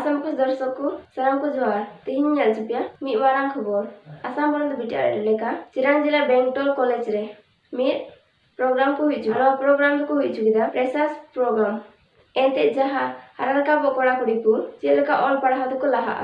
Asam ko darsok ko salam ko johar tihin nyal chupya mi marang khobor asam boron bitia leka Chirang jila Bentol college re mi program ko hichu program ko hichu gida freshers program ente jaha haralka bokora kuriku jeleka ol padha ko laha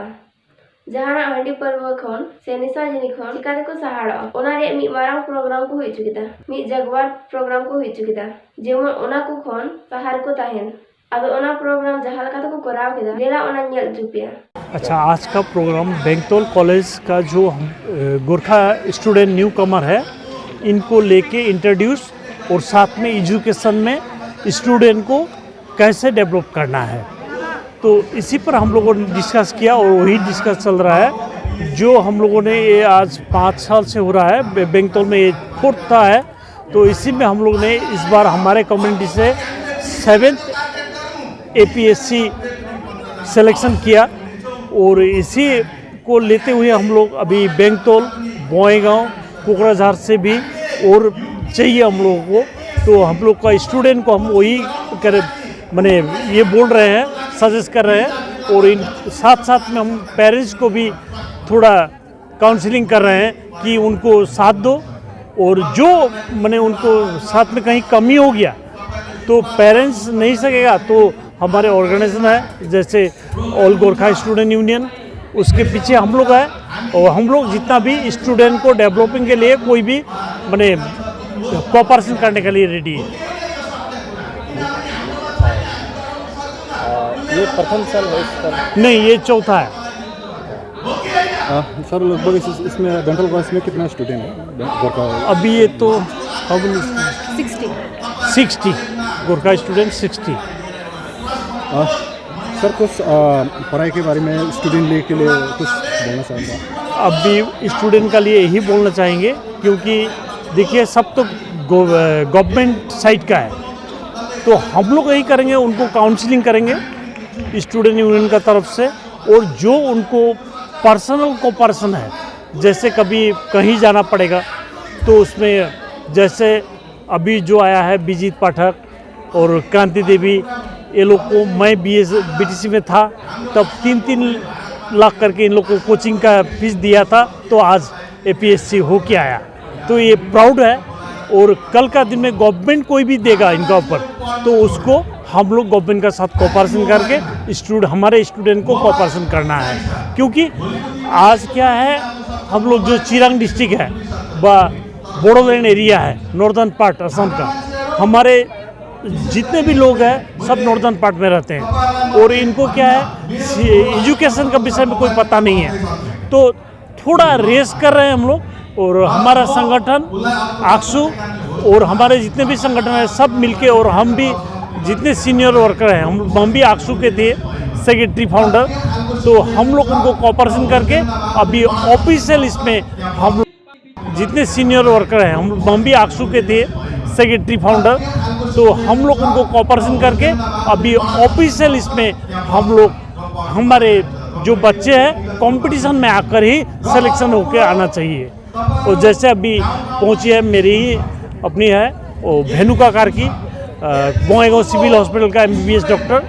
jahana handi parwa khon se nisa jini khon chikate ko sahara ona re mi marang program ko hichu gida mi jaguar program ko hichu gida jemon ona ko khon pahar ko tahen ado ona program jahal ka को कराव किदा लेला ओना nyal chupya। अच्छा, आज का programme बेंतोल college का जो Gorkha student new कमर है इनको लेके इंट्रोड्यूस और साथ में एजुकेशन में स्टूडेंट को कैसे डेवलप करना है, तो इसी पर हम लोगों ने डिस्कस किया और वही डिस्कस चल रहा है। जो हम लोगों ने ये आज 5 साल से हो रहा है, बेंतोल में ये 4th था है, तो इसी में हम लोग ने इस बार हमारे कम्युनिटी से 7th APSC सिलेक्शन किया और इसी को लेते हुए हम लोग अभी बेंतोल, बोएगांव, कोकराझार से भी और चाहिए हम लोगों को, तो हम लोग का स्टूडेंट को हम वही कर मैंने ये बोल रहे हैं, सजेस्ट कर रहे हैं और इन साथ साथ में हम पेरेंट्स को भी थोड़ा काउंसलिंग कर रहे हैं कि उनको साथ दो और जो मैंने उनको साथ में कहीं कमी हो गया तो पेरेंट्स नहीं सकेगा तो हमारे ऑर्गेनाइजेशन है जैसे ऑल गोरखा स्टूडेंट यूनियन, उसके पीछे हम लोग है और हम लोग जितना भी स्टूडेंट को डेवलपिंग के लिए कोई भी मैंने कोऑपरेशन करने के लिए रेडी है। ये प्रथम साल है सर? नहीं, ये 4था है। सर लगभग इसमें बेंतोल कॉलेज में कितना स्टूडेंट है? अभी ये तो 60 गोरखा स्टूडेंट 60। सर कुछ पढ़ाई के बारे में स्टूडेंट लीग के लिए कुछ बोलना चाहेंगे? अभी स्टूडेंट का लिए यही बोलना चाहेंगे क्योंकि देखिए सब तो गवर्नमेंट साइड का है, तो हम लोग यही करेंगे, उनको काउंसलिंग करेंगे स्टूडेंट यूनियन का तरफ से और जो उनको पर्सनल कोऑपरेशन है, जैसे कभी कहीं जाना पड़ेगा तो उसमें जैसे अभी जो आया है बिजीत पाठक और क्रांति देवी, ये लोग को मैं BTC में था तब 3-3 लाख करके इन लोग को कोचिंग का फीस दिया था, तो आज APSC हो के आया, तो ये प्राउड है। और कल का दिन में गवर्नमेंट कोई भी देगा इनका ऊपर तो उसको हम लोग गवर्नमेंट का साथ कोऑपरेशन करके हमारे स्टूडेंट को कोऑपरेशन करना है, क्योंकि आज क्या है हम लोग जो चिरांग डिस्ट्रिक्ट है व बोडोलैंड एरिया है, नॉर्दर्न पार्ट असम का, हमारे जितने भी लोग हैं सब नॉर्दर्न पार्ट में रहते हैं और इनको क्या है एजुकेशन का विषय में कोई पता नहीं है, तो थोड़ा रेस कर रहे हैं हम लोग। और हमारा संगठन आक्सू और हमारे जितने भी संगठन हैं सब मिलके और हम भी जितने सीनियर वर्कर हैं हम भी आक्सू के थे सेक्रेटरी फाउंडर, तो हम लोग उनको कोऑपरेशन करके अभी ऑफिशियल इसमें हम जितने सीनियर वर्कर हैं हम भी आक्सू के थे सेक्रेटरी फाउंडर, तो हम लोग उनको कोऑपरेशन करके अभी ऑफिशियल इसमें हम लोग हमारे जो बच्चे हैं कंपटीशन में आकर ही सिलेक्शन होकर आना चाहिए। और जैसे अभी पहुंची है मेरी अपनी है वो भेनुका कार की बोएगांव सिविल हॉस्पिटल का MBBS डॉक्टर,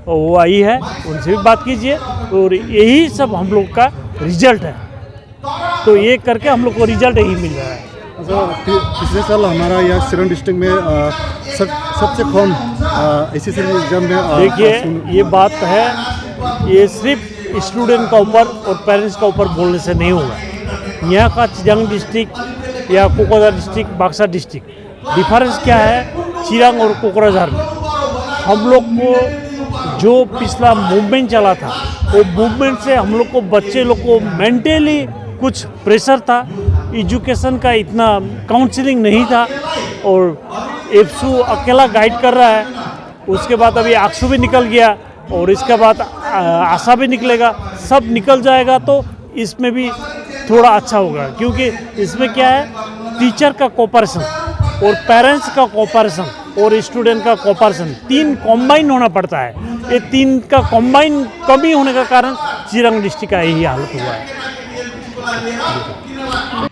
वो आई है, उनसे भी बात कीजिए और यही सब हम लोग का रिजल्ट है, तो ये करके हम लोग को रिजल्ट यही मिल रहा है। पिछले साल हमारा यहाँ चिरांग डिस्ट्रिक्ट में सबसे कम SSC एग्जाम में देखिए ये बात है, ये सिर्फ स्टूडेंट का ऊपर और पेरेंट्स का ऊपर बोलने से नहीं होगा। यहाँ का चिरांग डिस्ट्रिक्ट या Kokrajhar district, Buxar district, difference क्या है चिरांग और कोकराझार में? हम लोग को जो पिछला मूवमेंट चला था वो मूवमेंट से हम लोग को बच्चे लोग को मेंटली कुछ प्रेशर था, एजुकेशन का इतना काउंसलिंग नहीं था और एफसू अकेला गाइड कर रहा है, उसके बाद अभी आक्सू भी निकल गया और इसके बाद आशा भी निकलेगा, सब निकल जाएगा तो इसमें भी थोड़ा अच्छा होगा, क्योंकि इसमें क्या है टीचर का कोऑपरेशन और पेरेंट्स का कोऑपरेशन और स्टूडेंट का कोऑपरेशन 3 कॉम्बाइन होना पड़ता है। ये 3 का कॉम्बाइन कमी होने का कारण चिरांग डिस्ट्रिक्ट का यही हालत हुआ है।